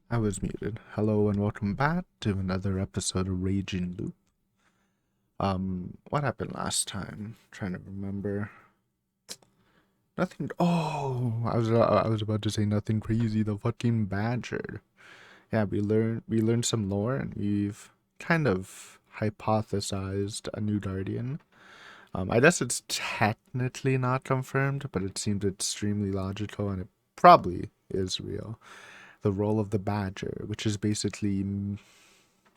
I was muted. Hello and welcome back to another episode of Raging Loop. What happened last time? Trying to remember. Nothing. Oh, I was about to say nothing crazy. The fucking badger. Yeah, we learned some lore and we've kind of hypothesized a new guardian. I guess it's technically not confirmed, but it seems extremely logical and it probably is real. The role of the badger, which is basically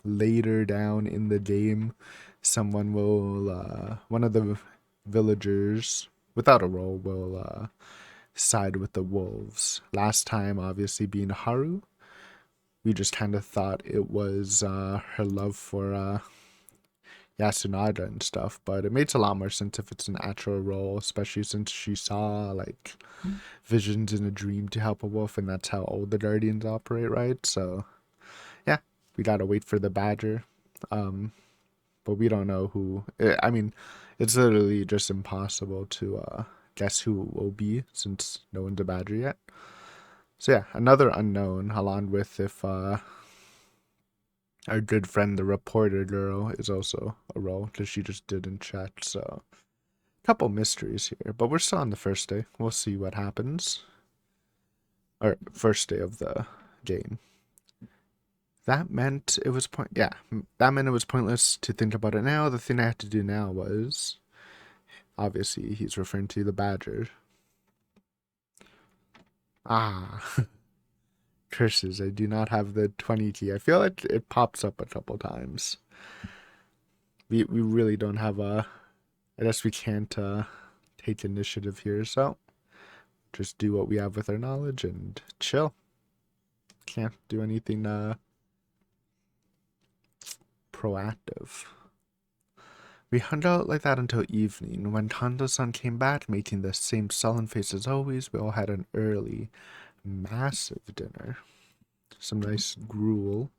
later down in the game, someone will, one of the villagers without a role will side with the wolves. Last time, obviously, being Haru, we just kind of thought it was her love for Yasunaga and stuff, but it makes a lot more sense if it's an actual role, especially since she saw like visions in a dream to help a wolf, and that's how all the guardians operate, right? So yeah, we gotta wait for the badger. Um, but we don't know who. I mean, it's literally just impossible to guess who it will be since no one's a badger yet. So yeah, another unknown, along with if our good friend the reporter girl is also a role because she just didn't chat. So a couple mysteries here, but we're still on the first day. We'll see what happens. Or first day of the game. That meant it was Yeah, that meant it was pointless to think about it now. The thing I had to do now was obviously, he's referring to the badger. Ah, curses. I do not have the 20 key. I feel like it pops up a couple times. We really don't have a... I guess we can't take initiative here, so just do what we have with our knowledge and chill. Can't do anything proactive. We hung out like that until evening. When Kondo-san came back, making the same sullen face as always, we all had an early, massive dinner. Some nice gruel.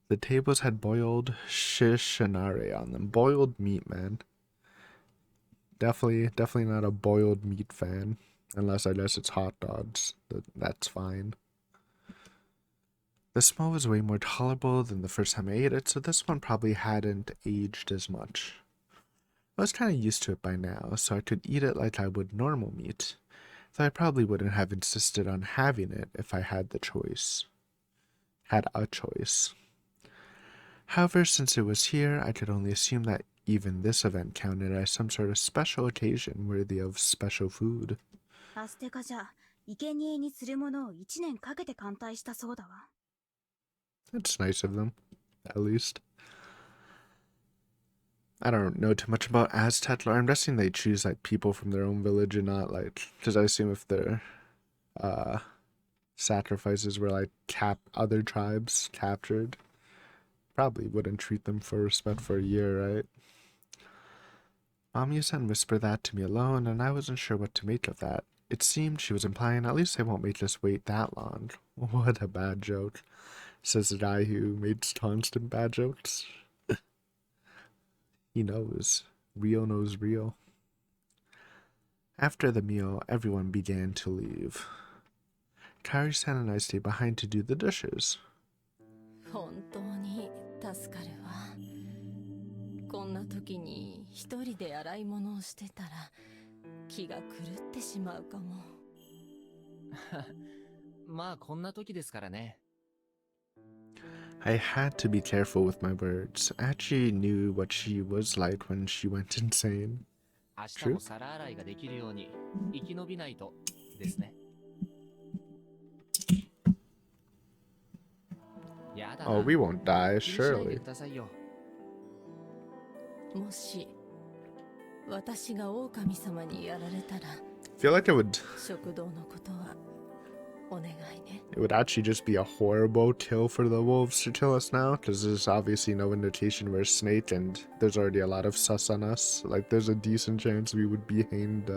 The tables had boiled shishinare on them. Boiled meat, man. Definitely not a boiled meat fan. Unless I guess it's hot dogs. That's fine. The smell was way more tolerable than the first time I ate it, so this one probably hadn't aged as much. I was kind of used to it by now, so I could eat it like I would normal meat, though I probably wouldn't have insisted on having it if I had the choice. Had a choice. However, since it was here, I could only assume that even this event counted as some sort of special occasion worthy of special food. アステカじゃ生贄にするものを1年かけて艦隊したそうだわ。That's nice of them, at least. I don't know too much about Aztec lore. I'm guessing they choose like people from their own village and not like, because I assume if their sacrifices were like other tribes captured, probably wouldn't treat them for respect for a year, right? Mom used to whisper that to me alone, and I wasn't sure what to make of that. It seemed she was implying at least they won't make us wait that long. What a bad joke, says the guy who makes constant bad jokes. He knows. Real knows real. After the meal, everyone began to leave. Kairi-san and I stayed behind to do the dishes. 本当に助かるわ。こんな時に一人で洗い物をしてたら気が狂ってしまうかも。まあこんな時ですからね。I had to be careful with my words. I actually knew what she was like when she went insane. 明日も皿洗いができるように生き延びないとですね。やだな。 Oh, we won't die, 気にしないで surely. くださいよ。もし私が狼様にやられたら I feel like 食堂のことはお願いね。 it would actually just be a horrible kill for the wolves to kill us now, because there's obviously no indication we're a snake, and there's already a lot of sus on us. Like, there's a decent chance we would be hanged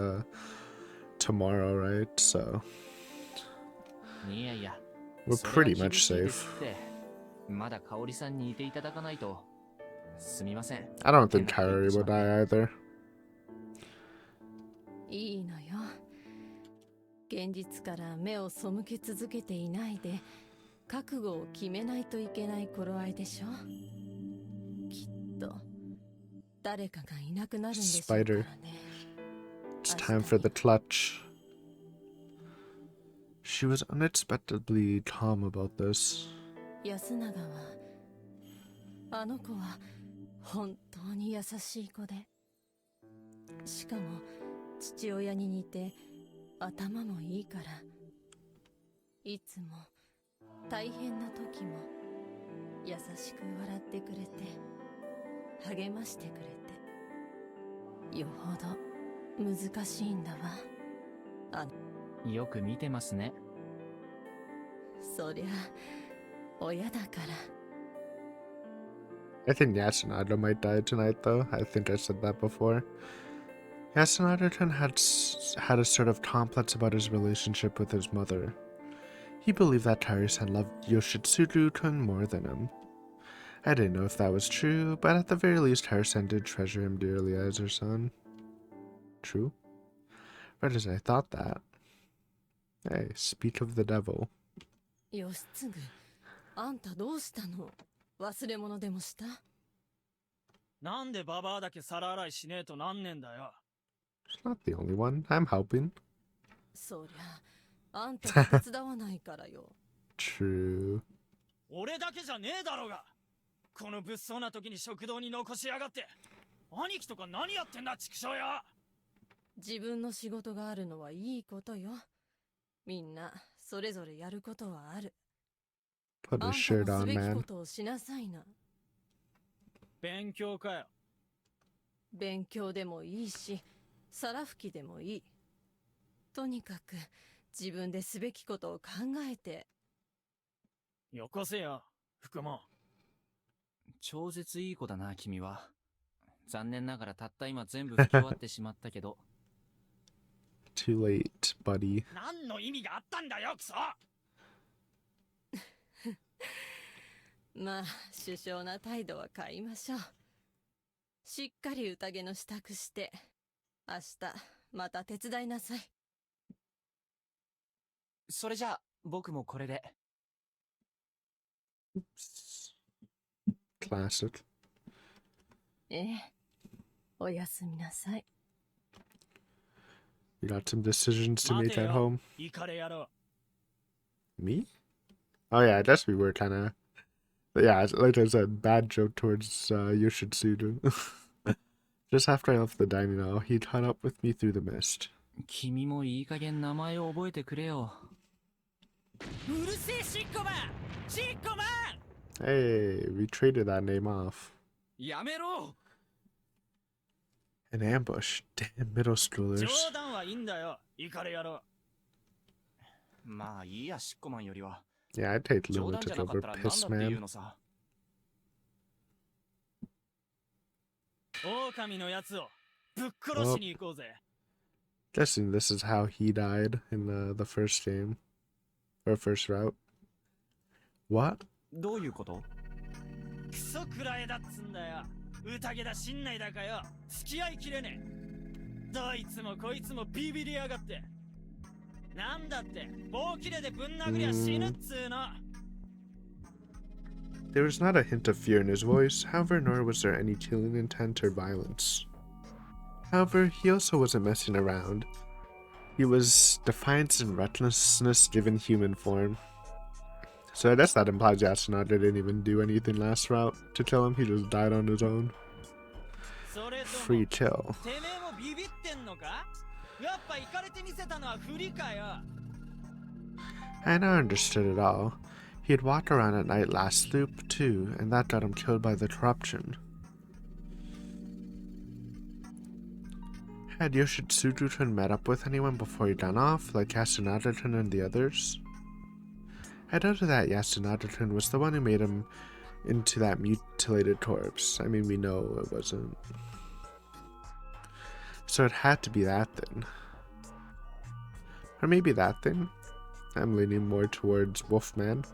tomorrow, right? So いやいや。 we're それは pretty 厳 much しいです safe. ってまだ香織さんにいていただかないと。すみません。 I don't think Kairi will die either. いいのよ。現実から目を背け続けていないで覚悟を決めないといけない頃合いでしょ。きっと誰かがいなくなるんでしょうからね。It's time for the clutch. She was unexpectedly calm about this. 安永は、あの子は本当に優しい子で、しかも父親に似て頭もいいから、いつも大変な時も優しく笑ってくれて、励ましてくれて、よほど難しいんだわ。よく見てますね。そりゃ親だから。 I think Yasunada might die tonight, though. I think I said that before. Yasunada-kun had a sort of complex about his relationship with his mother. He believed that Tairi-san loved Yoshitsuru-kun more than him. I didn't know if that was true, but at the very least, Tairi-san did treasure him dearly as her son. True? Right as I thought that. Hey, speak of the devil. 義継、あんたどうしたの？忘れ物でもした？なんでババアだけ皿洗いしねえとなんねえんだよ。She's not the only one. I'm helping. そりゃあんたが手伝わないからよ。True. 俺だけじゃねえだろうが。この物騒な時に食堂に残しやがって。兄貴とか何やってんだ、畜生よ。自分の仕事があるのはいいことよ。みんなそれぞれやることはある。 Put あ a んた shirt もす on, べきこ man. とをしなさいな。勉強かよ。勉強でもいいし、皿拭きでもいい。とにかく自分ですべきことを考えて。よこせよ、福も。超絶いい子だな、君は。残念ながらたった今全部吹き終わってしまったけど。Too late, buddy. 何の意味があったんだよ、クソ。まあ首相な態度は変えましょう。しっかり宴の支度して、明日また手伝いなさい。それじゃあ僕もこれで。 Classic. ええ、おやすみなさい。 You got some decisions to 待 make て at よ、 home. イカレ野郎。 Me? Oh yeah, I guess we were kind of. Yeah, like I said, bad joke towards Yoshitsuru. Just after I left the dining hall, he caught up with me through the mist. 君もいい加減名前を覚えてくれよ。うるせえシッコマン、シッコマン。 Hey, we traded that name off. やめろ。 An ambush. Damn, middle schoolers. 冗談はいいんだよ、イカレ野郎。まあいいや、シッコマンよりは。 Yeah, I'd take 冗談じゃ lunatic なかっ over たら何だ piss って言う man. のさ。狼のやつをぶっ殺しに行こうぜ。 Guessing this is how he died in the first game. Or first route. What? どういうこと？クソくらえだっつんだよ。宴だ信内だかよ。付き合いきれねえ。どいつもこいつもビビりやがって。なんだって棒切れでぶん殴りゃ死ぬっつーの。 There was not a hint of fear in his voice, however, nor was there any killing intent or violence. However, he also wasn't messing around. He was defiance and recklessness given human form. So I guess that implies Yasunada didn't even do anything last route to kill him, he just died on his own. それとも Free kill. てめえもビビってんのか？やっぱイカれてみせたのはフリかよ。 I now understood it all. He had walked around at night last loop, too, and that got him killed by the corruption. Had Yoshitsuru-kun met up with anyone before he ran off, like Yasunada-kun and the others? I doubted that Yasunada-kun was the one who made him into that mutilated corpse. I mean, we know it wasn't. So it had to be that thing. Or maybe that thing? I'm leaning more towards Wolfman.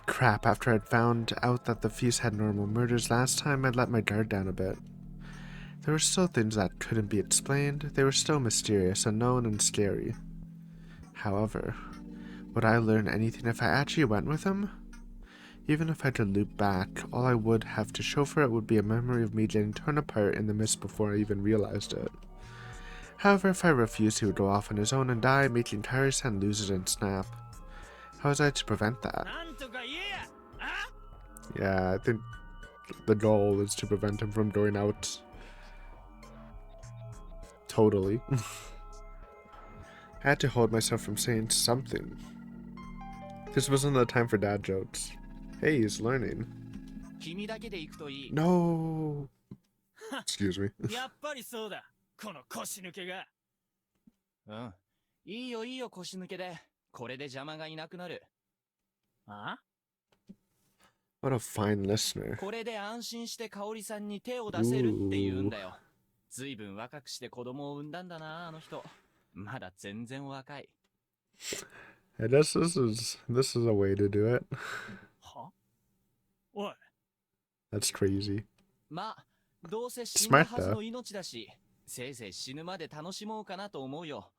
Crap, after I'd found out that the feast had normal murders last time, I'd let my guard down a bit. There were still things that couldn't be explained. They were still mysterious, unknown, and scary. However, Would I learn anything if I actually went with him? Even if I had to loop back, all I would have to show for it would be a memory of me getting torn apart in the mist before I even realized it. However, if I refused, he would go off on his own and die, making Tyrus-san lose it and snap. How was I to prevent that? なんとか言えやあ Yeah, I think the goal is to prevent him from going out totally. I had to hold myself from saying something. This wasn't the time for dad jokes. Hey, he's learning. 君だけで行くといい。 No! Excuse me. やっぱりそうだこの腰抜けがうん。いいよいいよ腰抜けで。これで邪魔がいなくなる。あ What a fine listener. これで安心して香織さんに手を出せるって言うんだよ。ずいぶん若くして子供を産んだんだな、あの人。まだ全然若い。I guess this is a way to do it. はおい That's crazy. まあ、どうせ死んだはずの命だし、せいぜい死ぬまで楽しもうかなと思うよ。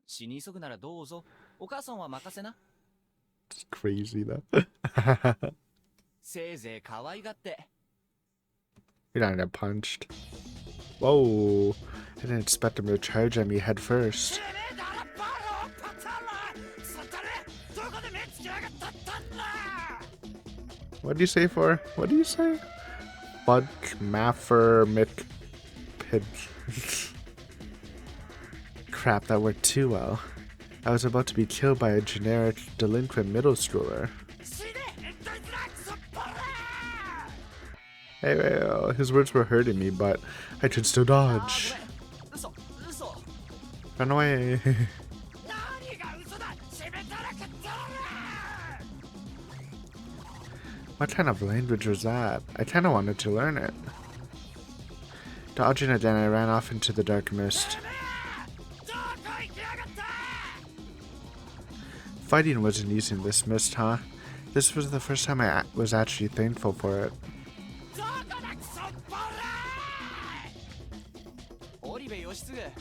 死に急ぐならどうぞ。お母さんは任せな。It's crazy though. せいぜい可愛がって。 You're not gonna get punched. Whoa! I didn't expect him to charge at me head first. てめえだらバローパタラそったれどこで目つきやがったったんだ What do you say for? What do you say? Bud Maffer Pid. Crap, that worked too well. I was about to be killed by a generic delinquent middle schooler. 死ね変態ずらクソバラ Hey, well, his words were hurting me, but I could still あ dodge. ー、嘘、嘘。 Run away. 何が嘘だしめたらくったら What kind of language was that? I kinda wanted to learn it. Dodging again, I ran off into the dark mist. どこ行きやがった Fighting wasn't easy in this mist, huh? This was the first time I was actually thankful for it. どこだクソバラ織部義継、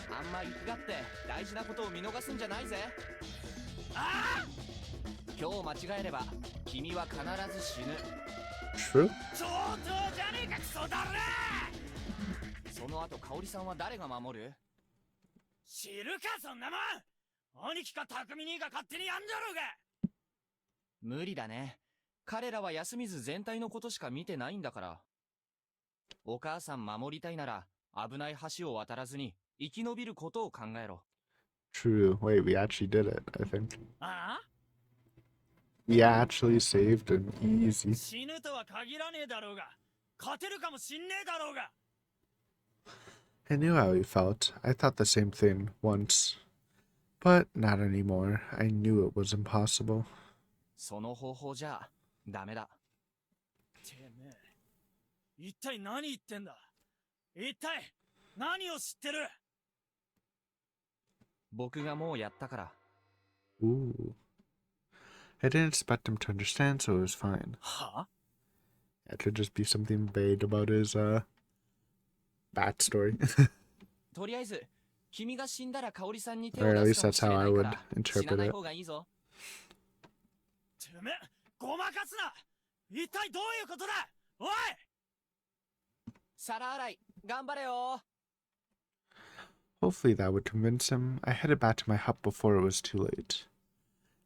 あんま行くがって大事なことを見逃すんじゃないぜ。あ今日間違えれば君は必ず死ぬ。 True? 上等じゃねえかクソだらその後香織さんは誰が守る？知るかそんなもん兄貴か匠兄が勝手にやんだろうが無理だね。彼らは休みず全体のことしか見てないんだから。お母さん守りたいなら危ない橋を渡らずに生き延びることを考えろ。 True. Wait, we actually did it, I think. あ We actually saved an あ easy. 死ぬとは限らねえだろうが勝てるかもしんねえだろうが I knew how he felt. I thought the same thing once. But not anymore. I knew it was impossible. その方法じゃダメだ。てめえ一体何言ってんだ一体何を知ってる僕がもうやったから。 Ooh. I didn't expect him to understand, so it was fine. は It could just be something vague about his, backstory. とりあえず君が死んだら香織さんに手 Or を at 出す least かも that's しれ how な I いか would ら死な interpret ない it. 方がいいぞ。てめえごまかすな一体どういうことだおい皿洗い頑張れよ。 Hopefully that would convince him. I headed back to my hut before it was too late.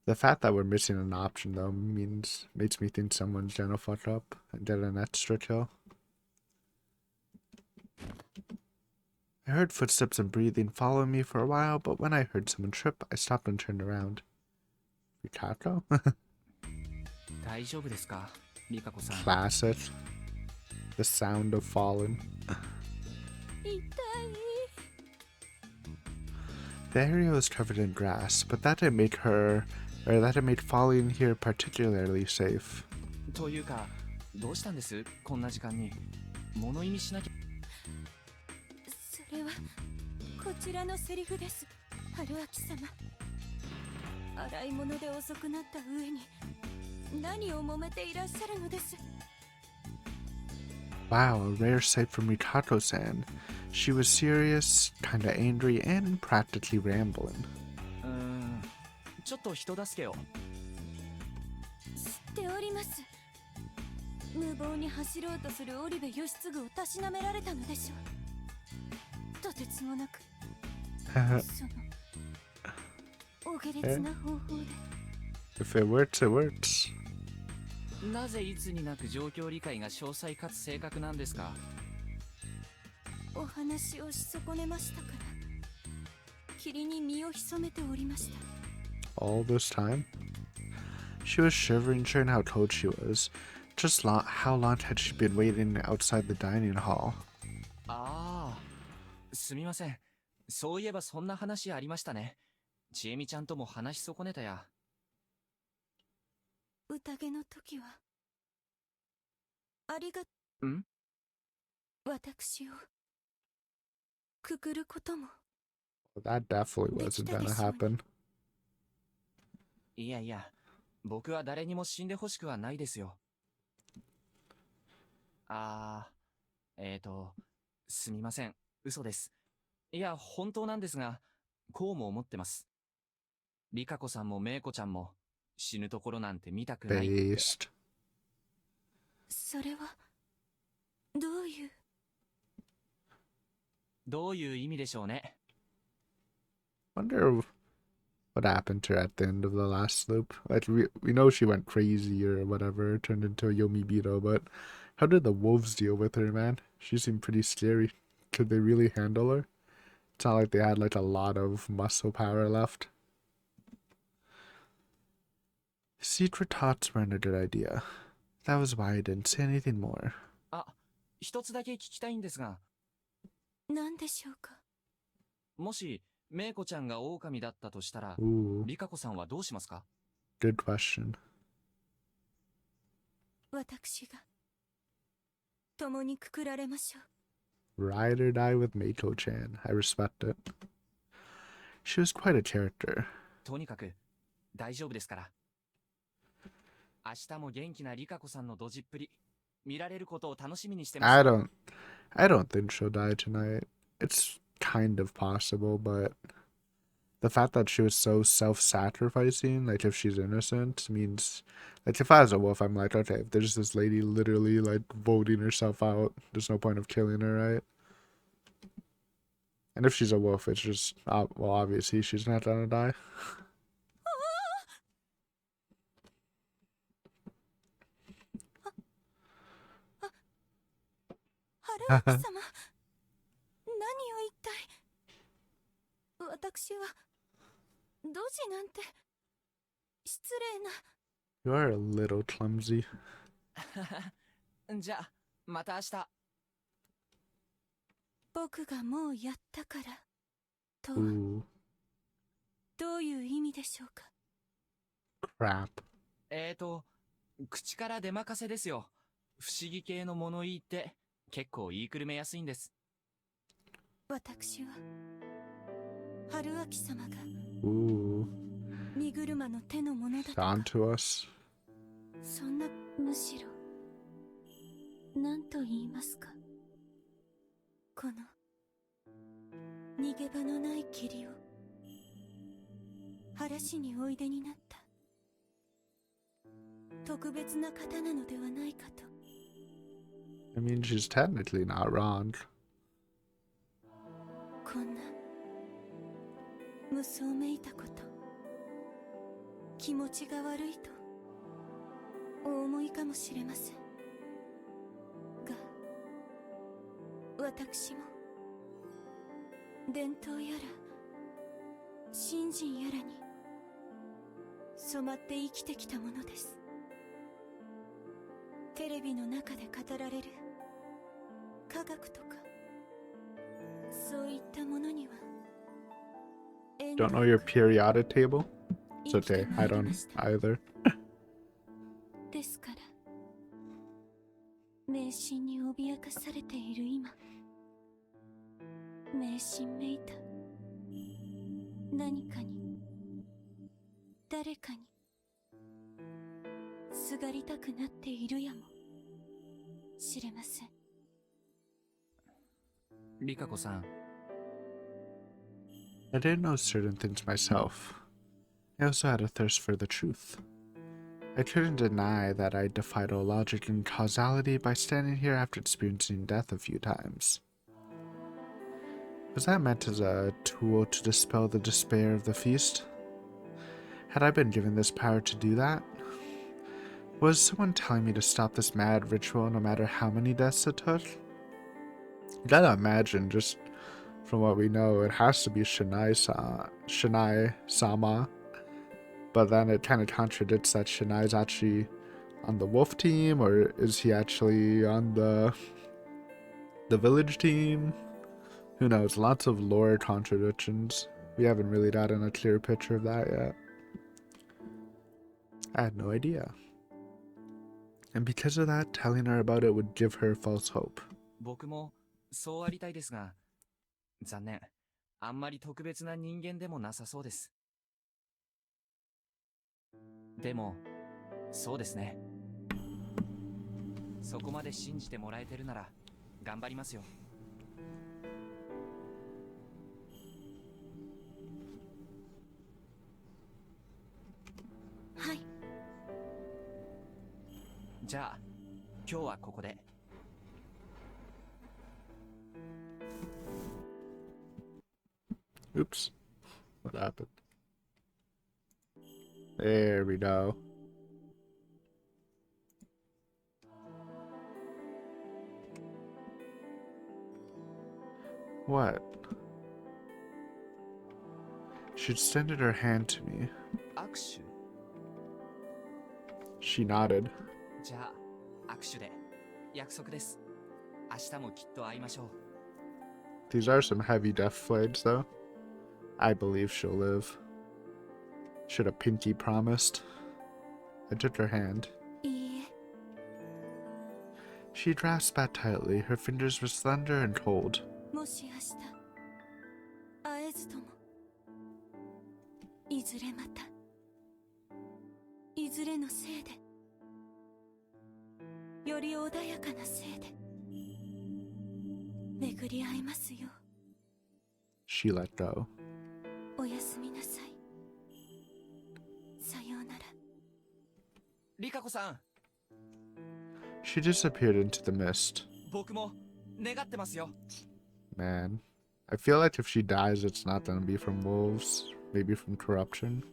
The fact that we're missing an option, though, makes me think someone's gonna fuck up and get an extra kill. I heard footsteps and breathing following me for a while, but when I heard someone trip, I stopped and turned around. Rikako? 大丈夫ですか、リカコさん。 Classic. The sound of falling. 痛い。 The area was covered in grass, but that didn't make falling here particularly safe. というか、どうしたんですこんな時間に。物意味しなきゃ。それはこちらのセリフです、春明様。洗い物で遅くなった上に何を揉めていらっしゃるのです。 Wow, a rare sight from Rikako-san. She was serious, kinda angry, and practically rambling. ちょっと人助けを。知っております。無謀に走ろうとする織部義継をたしなめられたのでしょう。とてつもなくそのお下劣な方法で。 If it works, it works. なぜいつになく状況理解が詳細かつ正確なんですか？お話をし損ねましたから霧に身を潜めておりました。 All this time? She was shivering, showing how cold she was. How long had she been waiting outside the dining hall? ああ、すみません。そういえばそんな話ありましたね。ちえみちゃんとも話し損ねたや。宴の時はありがん？私をくぐることも。 Well, that definitely wasn't gonna happen. いやいや、僕は誰にも死んでほしくはないですよ。すみません。嘘です。いや、本当なんですが、こうも思ってます。リカ子さんもメイコちゃんも死ぬところなんて見たくないって。Based. それはどういう意味でしょうね。Wonder what happened to her at the end of the last loop. Like we know she went crazy or whatever, turned into a Yomibito, but how did the wolves deal with her, man? She seemed pretty scary. Could they really handle her? It's not like they had like a lot of muscle power left. Secret thoughts weren't a good idea. That was why I didn't say anything more. あ、一つだけ聞きたいんですが、何でしょうか。もしメイコちゃんが狼だったとしたら、 Ooh, リカ子さんはどうしますか？ good question. 私が共にくくられましょう。 Ride or die with Meiko-chan. I respect it. She was quite a character. とにかく大丈夫ですから。明日も元気なリカ子さんのドジっぷり見られることを楽しみにしてます。 I don't think she'll die tonight. It's kind of possible, but the fact that she was so self-sacrificing, like if she's innocent, means like if I was a wolf, I'm like, okay, if there's this lady literally like voting herself out, there's no point of killing her, right? And if she's a wolf, it's just well, obviously she's not gonna die. 春脇様、何を一体。私はドジなんて失礼な。 You are a little clumsy. じゃあまた明日。僕がもうやったからとは Ooh, どういう意味でしょうか。 crap. 口から出まかせですよ。不思議系の物言いって結構言いくるめやすいんです。私は春脇様が Ooh, 身車の手のものだとか。 on to us. そんな、むしろ何と言いますか、この逃げ場のない霧を晴らしにおいでになった特別な方なのではないかと。 I mean, she's technically not wrong. こんな無双めいたこと、気持ちが悪いとお思いかもしれませんが、私も伝統やら信心やらに染まって生きてきたものです。テレビの中で語られる科学とかそういったものには Don't know your periodic table? It's 生きて okay. ま I いり don't ました。 either. ですから迷信に脅かされている今、迷信めいた何かに誰かにすがりたくなっているやもしれません。リカ子さん、 I didn't know certain things myself. I also had a thirst for the truth. I couldn't deny that I defied all logic and causality by standing here after experiencing death a few times. Was that meant as a tool to dispel the despair of the feast? Had I been given this power to do that? Was someone telling me to stop this mad ritual no matter how many deaths it took? You gotta imagine, just from what we know, it has to be Shinai Sama. But then it kind of contradicts that Shinai's actually on the wolf team, or is he actually on the village team? Who knows? Lots of lore contradictions. We haven't really gotten a clear picture of that yet. I had no idea. And because of that, telling her about it would give her false hope. 僕もそうありたいですが、残念。あんまり特別な人間でもなさそうです。でも、そうですね。そこまで信じてもらえてるなら、頑張りますよ。はい。じゃあ、今日はここで。Oops. What happened? There we go. What? She extended her hand to me. 握手 She nodded. じゃあ、握手で。約束です。明日もきっと会いましょう。These are some heavy death flags, though. I believe she'll live. Should have Pinky promised. I took her hand. いいえ。 She grasped that tightly. Her fingers were slender and cold. もし明日会えずとも、いずれまた、いずれのせいで、より穏やかなせいで、巡り会いますよ。 She let go. おやすみなさい。さようなら。リカコさん、 She disappeared into the mist. 僕も願ってますよ。Man, I feel like if she dies, it's not gonna be from wolves, maybe from corruption.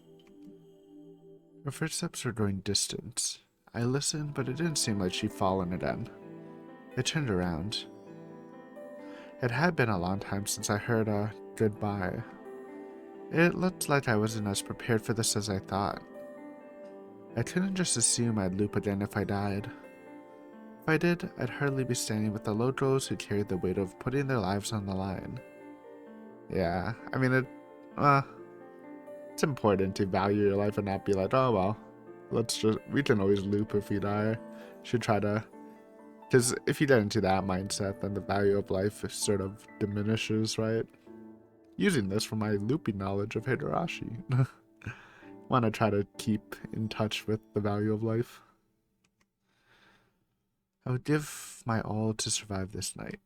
Her footsteps were growing distant. I listened, but it didn't seem like she'd fallen again. I turned around. It had been a long time since I heard a goodbye. It looked like I wasn't as prepared for this as I thought. I couldn't just assume I'd loop again if I died. If I did, I'd hardly be standing with the locals who carried the weight of putting their lives on the line. Yeah, I mean, it's important to value your life and not be like, oh well, we can always loop if we die. Should try to, because if you get into that mindset, then the value of life sort of diminishes, right? Using this for my looping knowledge of Higurashi. Want to try to keep in touch with the value of life. I would give my all to survive this night,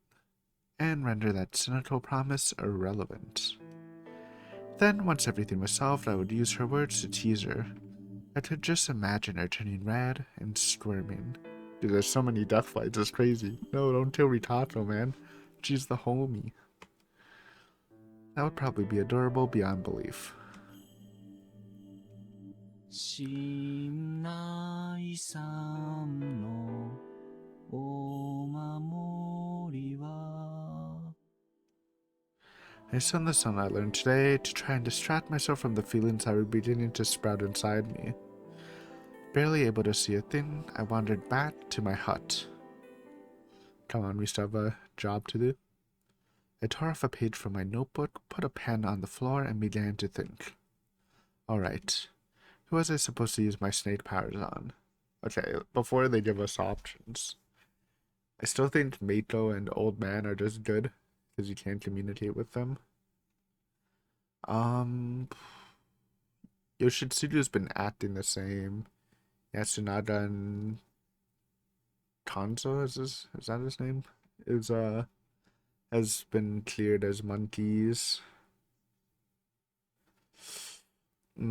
and render that cynical promise irrelevant. Then, once everything was solved, I would use her words to tease her. I could just imagine her turning red and squirming. Dude, there's so many death fights, it's crazy. No, don't kill Ritato, man. She's the homie. That would probably be adorable beyond belief. 信内さんのお守りは I sung the song I learned today to try and distract myself from the feelings that were beginning to sprout inside me. Barely able to see a thing, I wandered back to my hut. Come on, we still have a job to do. I tore off a page from my notebook, put a pen on the floor, and began to think. Alright, who was I supposed to use my snake powers on? Okay, before they give us options. I still think Mako and Old Man are just good, because you can't communicate with them. Yoshitsuru's been acting the same. Yasunaga and Kanzo, is that his name? Has been cleared as monkeys. I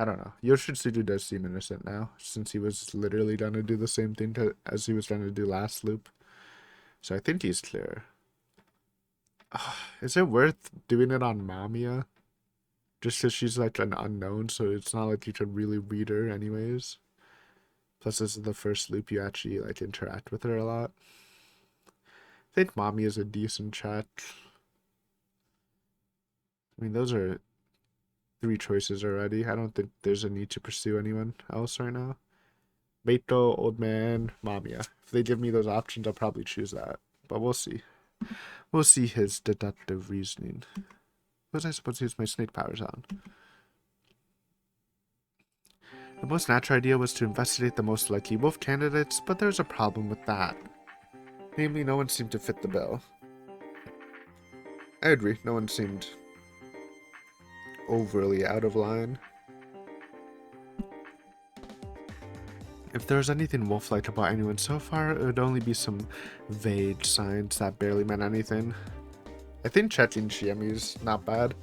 don't know. Yoshitsugu does seem innocent now, since he was literally going to do the same thing as he was trying to do last loop. So I think he's clear. Is it worth doing it on Mamiya? Just because she's like an unknown, so it's not like you could really read her anyways. Plus, this is the first loop you actually like interact with her a lot. I think Mamiya is a decent chat. I mean, those are 3 choices already. I don't think there's a need to pursue anyone else right now. Beito, Old Man, Mamiya. If they give me those options, I'll probably choose that. But we'll see. We'll see his deductive reasoning. Was I supposed to use my snake powers on? The most natural idea was to investigate the most likely wolf candidates, but there's a problem with that. Namely, no one seemed to fit the bill. I agree, no one seemed overly out of line. If there was anything wolf-like about anyone so far, it would only be some vague signs that barely meant anything. I think checking Shiemi's not bad.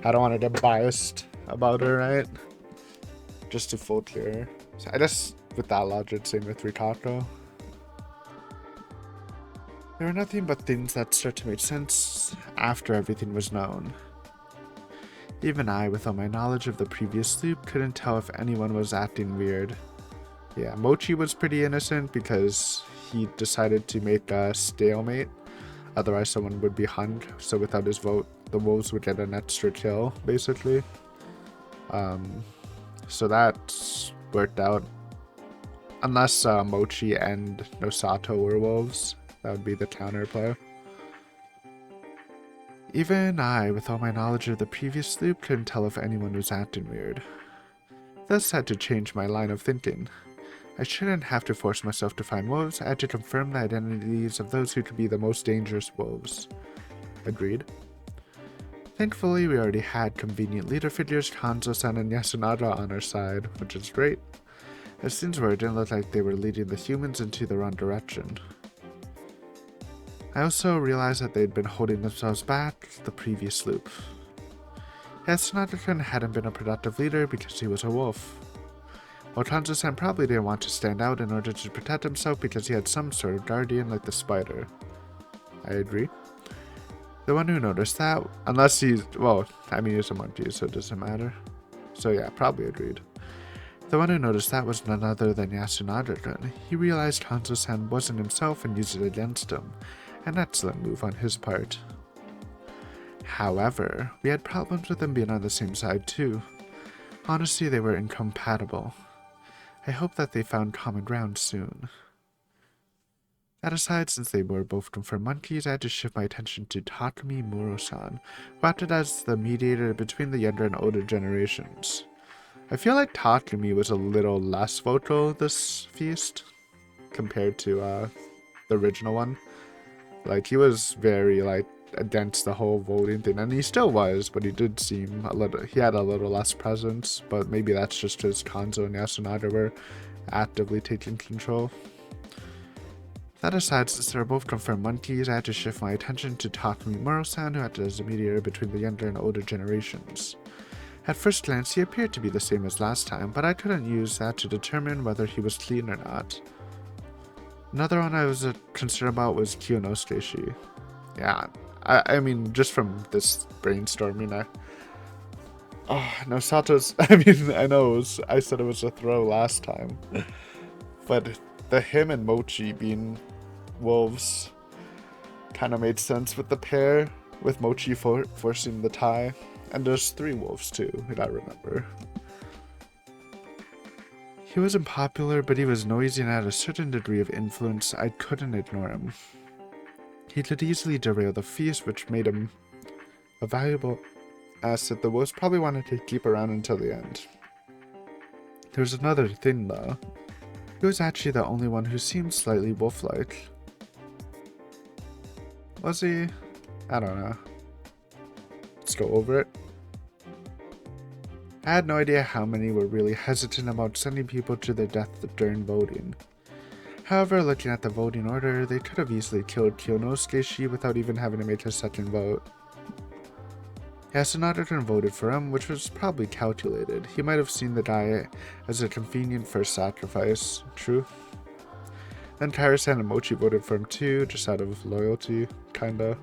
I don't want to get biased about her, right? Just to full clear her. So I guess with that logic, same with Rikako. There were nothing but things that start to make sense after everything was known. Even I, with all my knowledge of the previous loop, couldn't tell if anyone was acting weird. Yeah, Mochi was pretty innocent because he decided to make a stalemate. Otherwise someone would be hung, so without his vote, the wolves would get an extra kill, basically. So that worked out. Unless Mochi and Nosato were wolves, that would be the counterplay. Even I, with all my knowledge of the previous loop, couldn't tell if anyone was acting weird. Thus had to change my line of thinking. I shouldn't have to force myself to find wolves, I had to confirm the identities of those who could be the most dangerous wolves. Agreed. Thankfully, we already had convenient leader figures, Hanzo-san and Yasunada on our side, which is great. As things were, it didn't look like they were leading the humans into the wrong direction. I also realized that they'd been holding themselves back the previous loop. Yasunada-kun hadn't been a productive leader because he was a wolf. While Hanzo-san probably didn't want to stand out in order to protect himself because he had some sort of guardian like the spider. I agree. The one who noticed that, unless he's, well, I mean he's a monkey, so it doesn't matter. So yeah, probably agreed. The one who noticed that was none other than Yasunada-kun. He realized Hanzo-san wasn't himself and used it against him. An excellent move on his part. However, we had problems with them being on the same side too. Honestly, they were incompatible. I hope that they found common ground soon. That aside, since they were both confirmed monkeys, I had to shift my attention to Takumi Muro-san, who acted as the mediator between the younger and older generations. I feel like Takumi was a little less vocal this feast compared to the original one. Like, he was very, like, against the whole voting thing, and he still was, but he did seem he had a little less presence, but maybe that's just because Kanzo and Yasunada were actively taking control. That aside, since they're both confirmed monkeys, I had to shift my attention to Takumi Muro-san, who acted as a mediator between the younger and older generations. At first glance, he appeared to be the same as last time, but I couldn't use that to determine whether he was clean or not. Another one I was concerned about was Kyonosuke. Yeah, I mean, just from this brainstorming, Nosato's, I mean, I said it was a throw last time, but him and Mochi being wolves kind of made sense with the pair, with Mochi forcing the tie, and there's 3 wolves too, if I remember. He wasn't popular, but he was noisy and had a certain degree of influence. I couldn't ignore him. He could easily derail the feast, which made him a valuable asset the wolves probably wanted to keep around until the end. There's another thing though. He was actually the only one who seemed slightly wolf-like. Was he? I don't know. Let's go over it. I had no idea how many were really hesitant about sending people to their death during voting. However, looking at the voting order, they could have easily killed Kyonosuke without even having to make a second vote. Yasunada voted for him, which was probably calculated. He might have seen the die as a convenient first sacrifice. True. Then Kairasan and Mochi voted for him too, just out of loyalty, kinda.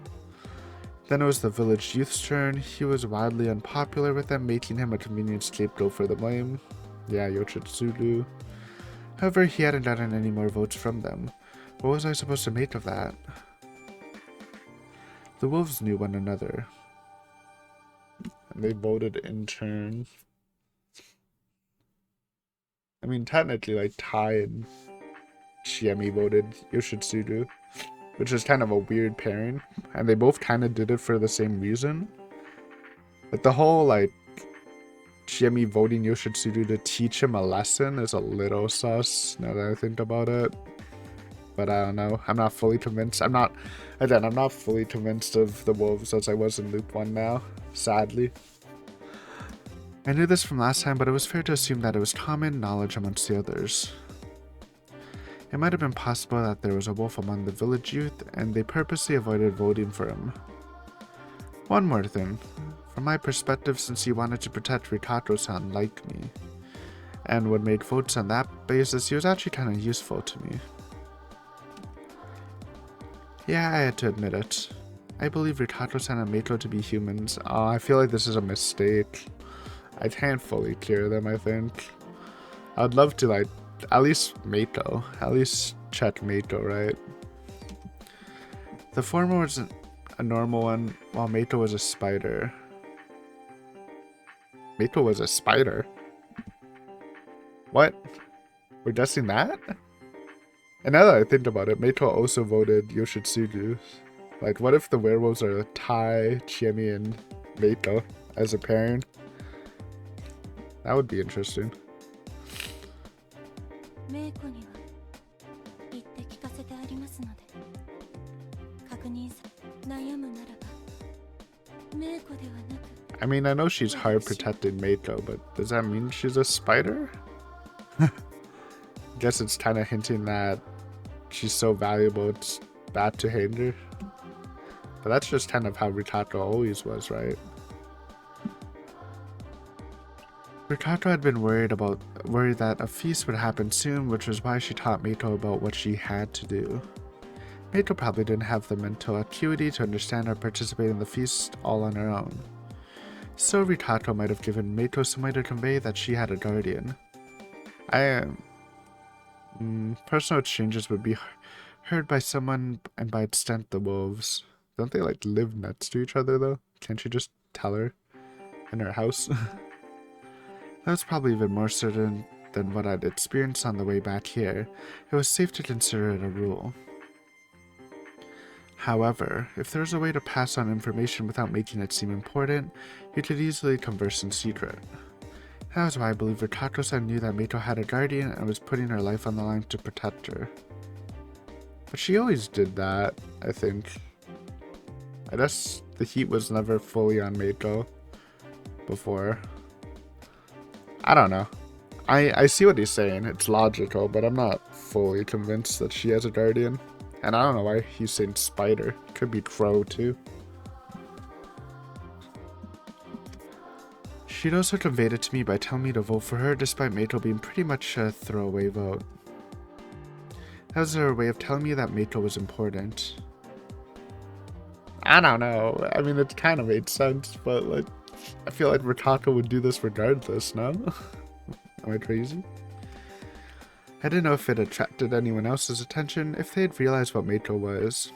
Then it was the village youth's turn. He was wildly unpopular with them, making him a convenient scapegoat for the blame. Yeah, Yoshitsuru. However, he hadn't gotten any more votes from them. What was I supposed to make of that? The wolves knew one another, and they voted in turn. I mean, technically, like, Tai and Shiemi voted Yoshitsuru, which is kind of a weird pairing, and they both kind of did it for the same reason. But the whole, like, Shiemi voting Yoshitsuru to teach him a lesson is a little sus, now that I think about it. But I don't know, I'm not fully convinced. I'm not fully convinced of the wolves as I was in Loop 1 now, sadly. I knew this from last time, but it was fair to assume that it was common knowledge amongst the others. It might have been possible that there was a wolf among the village youth, and they purposely avoided voting for him. One more thing. From my perspective, since he wanted to protect Rikato-san like me, and would make votes on that basis, he was actually kind of useful to me. Yeah, I had to admit it. I believe Rikato-san and Meito to be humans. Oh, I feel like this is a mistake. I can't fully clear them, I think. I'd love to, like, at least Meito. At least check Meito, right? The former was a normal one, while Meito was a spider. Meito was a spider? What? We're guessing that? And now that I think about it, Meito also voted Yoshitsuru. Like, what if the werewolves are Tai, Chiemi, and Meito as a pairing? That would be interesting. メイコには言って聞かせてありますので、確認さ悩むならばメイコではなく I mean, I know she's hard protecting Meito, but does that mean she's a spider? Guess it's kind of hinting that she's so valuable it's bad to hate her. But that's just kind of how Rikato always was, right? Rikato had been worried that a feast would happen soon, which was why she taught Meito about what she had to do. Meito probably didn't have the mental acuity to understand or participate in the feast all on her own. So Rikato might have given Meito some way to convey that she had a guardian. Personal exchanges would be heard by someone, and by extent the wolves. Don't they, like, live next to each other, though? Can't you just tell her in her house? That was probably even more certain than what I'd experienced on the way back here. It was safe to consider it a rule. However, if there was a way to pass on information without making it seem important, you could easily converse in secret. That was why I believe Rikato-san knew that Meito had a guardian and was putting her life on the line to protect her. But she always did that, I think. I guess the heat was never fully on Meito before. I don't know. I see what he's saying. It's logical, but I'm not fully convinced that she has a guardian. And I don't know why he's saying spider. Could be crow, too. She'd also conveyed it to me by telling me to vote for her, despite Meito being pretty much a throwaway vote. That was her way of telling me that Meito was important. I don't know. I mean, it kind of made sense, but, like, I feel like Rikato would do this regardless, no? Am I crazy? I didn't know if it attracted anyone else's attention, if they had realized what Meito was.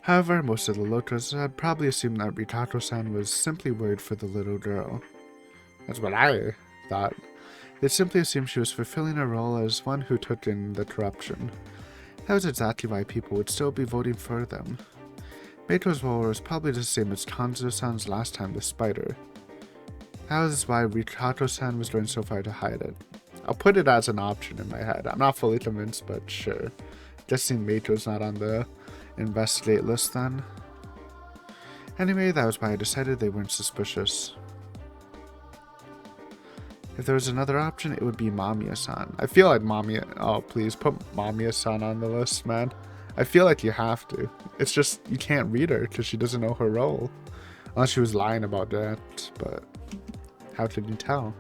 However, most of the locals had probably assumed that Rikato-san was simply worried for the little girl. That's what I thought. They simply assumed she was fulfilling her role as one who took in the corruption. That was exactly why people would still be voting for them. Meito's role was probably the same as Kanzo-san's last time, the spider. That was why Rikato-san was going so far to hide it. I'll put it as an option in my head. I'm not fully convinced, but sure. Guessing Meito's not on the investigate list then. Anyway, that was why I decided they weren't suspicious. If there was another option, it would be Mamiya-san. I feel like oh please put Mamiya-san on the list, man. I feel like you have to. It's just, you can't read her because she doesn't know her role. Unless she was lying about that, but how could you tell?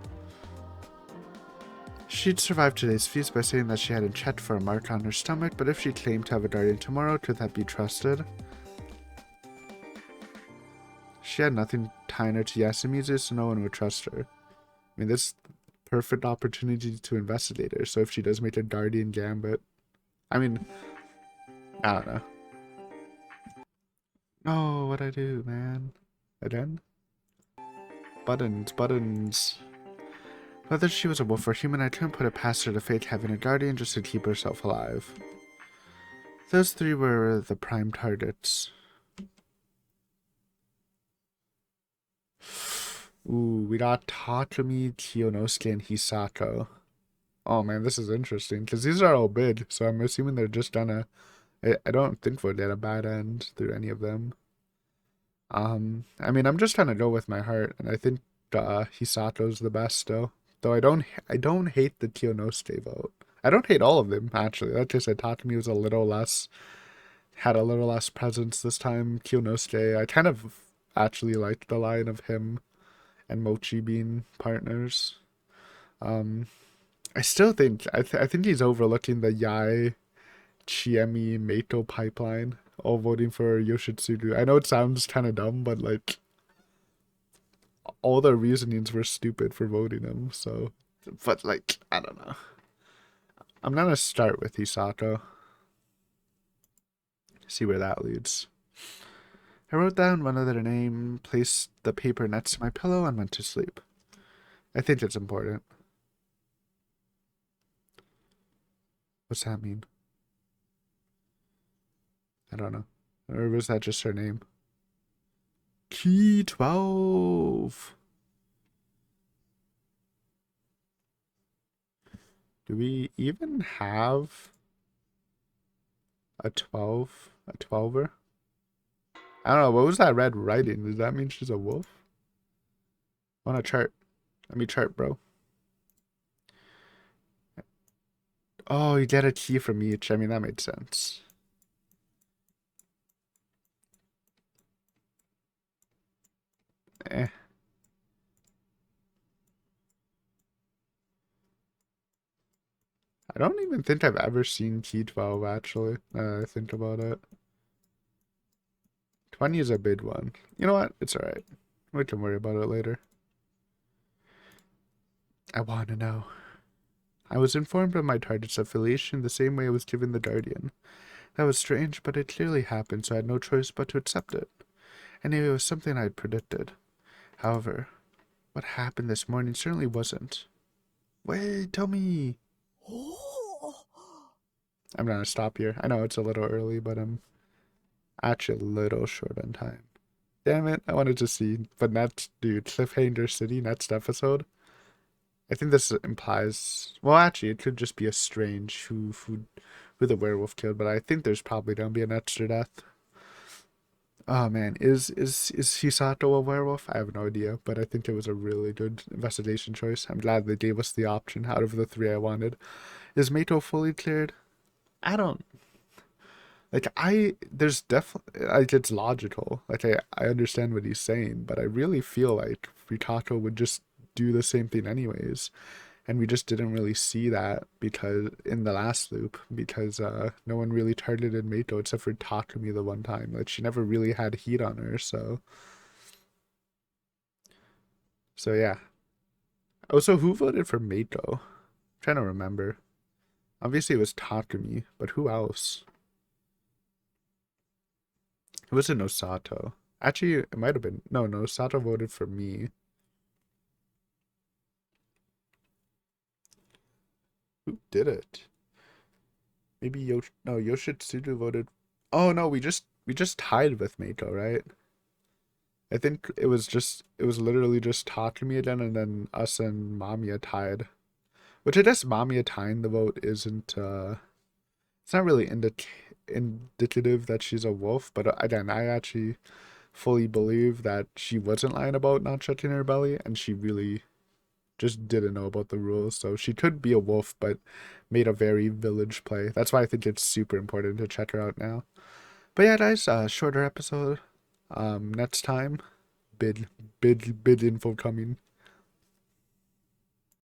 She'd survive today's feast by saying that she hadn't checked for a mark on her stomach, but if she claimed to have a guardian tomorrow, could that be trusted? She had nothing tying her to Yasumizu, so no one would trust her. I mean, this is the perfect opportunity to investigate her, so if she does make a guardian gambit... I mean, I don't know. Oh, what'd I do, man? Again? Buttons. Whether she was a wolf or human, I couldn't put it past her to fake having a guardian just to keep herself alive. Those three were the prime targets. Ooh, we got Takumi, Kiyonosuke, and Hisako. Oh man, this is interesting, because these are all big, so I'm assuming they're just gonna... I don't think we'll get a bad end through any of them. I mean, I'm just trying to go with my heart, and I think Hisako's the best still. Though I don't hate the Kiyonosuke vote. I don't hate all of them, actually. Like I said, Takumi was had a little less presence this time. Kiyonosuke, I kind of actually liked the line of him and Mochi being partners. I still think, I think he's overlooking the Yai, Chiemi, Meito pipeline, all voting for Yoshitsugu. I know it sounds kind of dumb, but like, all their reasonings were stupid for voting him, so... But, like, I don't know. I'm gonna start with Hisako. See where that leads. I wrote down one other name, placed the paper next to my pillow, and went to sleep. I think it's important. What's that mean? I don't know. Or was that just her name? Key 12! Do we even have a 12? A 12er? I don't know. What was that red writing? Does that mean she's a wolf? On a chart. Let me chart, bro. Oh, you get a key from each. I mean, that made sense. Eh. I don't even think I've ever seen key 12, actually. I think about it. 20 is a big one. You know what? It's alright. We can worry about it later. I want to know. I was informed of my target's affiliation the same way I was given the Guardian. That was strange, but it clearly happened, so I had no choice but to accept it. Anyway, it was something I had predicted. However, what happened this morning certainly wasn't. Wait, tell me. I'm gonna stop here. I know it's a little early, but I'm actually a little short on time. Damn it, I wanted to see. But next, dude, Cliffhanger City, next episode. I think this implies... Well, actually, it could just be a strange who the werewolf killed, but I think there's probably gonna be an extra death. Oh man, is Hisato a werewolf? I have no idea, but I think it was a really good investigation choice. I'm glad they gave us the option out of the three I wanted. Is Meito fully cleared? I don't... Like, there's definitely... Like, it's logical. Like, I understand what he's saying, but I really feel like Rikato would just do the same thing anyways. And we just didn't really see that because in the last loop, because no one really targeted Meito except for Takumi the one time. Like, she never really had heat on her, so yeah. Oh, so who voted for Meito? I'm trying to remember. Obviously it was Takumi, but who else? It wasn't Osato. Actually, it might have been. No, Osato voted for me. Who did it? Maybe Yoshitsugu voted. Oh no, we just tied with Meito, right? I think it was literally just Takumi again, and then us and Mamiya tied. Which I guess Mamiya tying the vote isn't it's not really indicative that she's a wolf, but again, I actually fully believe that she wasn't lying about not checking her belly, and she really just didn't know about the rules. So she could be a wolf, but made a very village play. That's why I think it's super important to check her out now. But yeah, guys, shorter episode. Next time, bid info coming.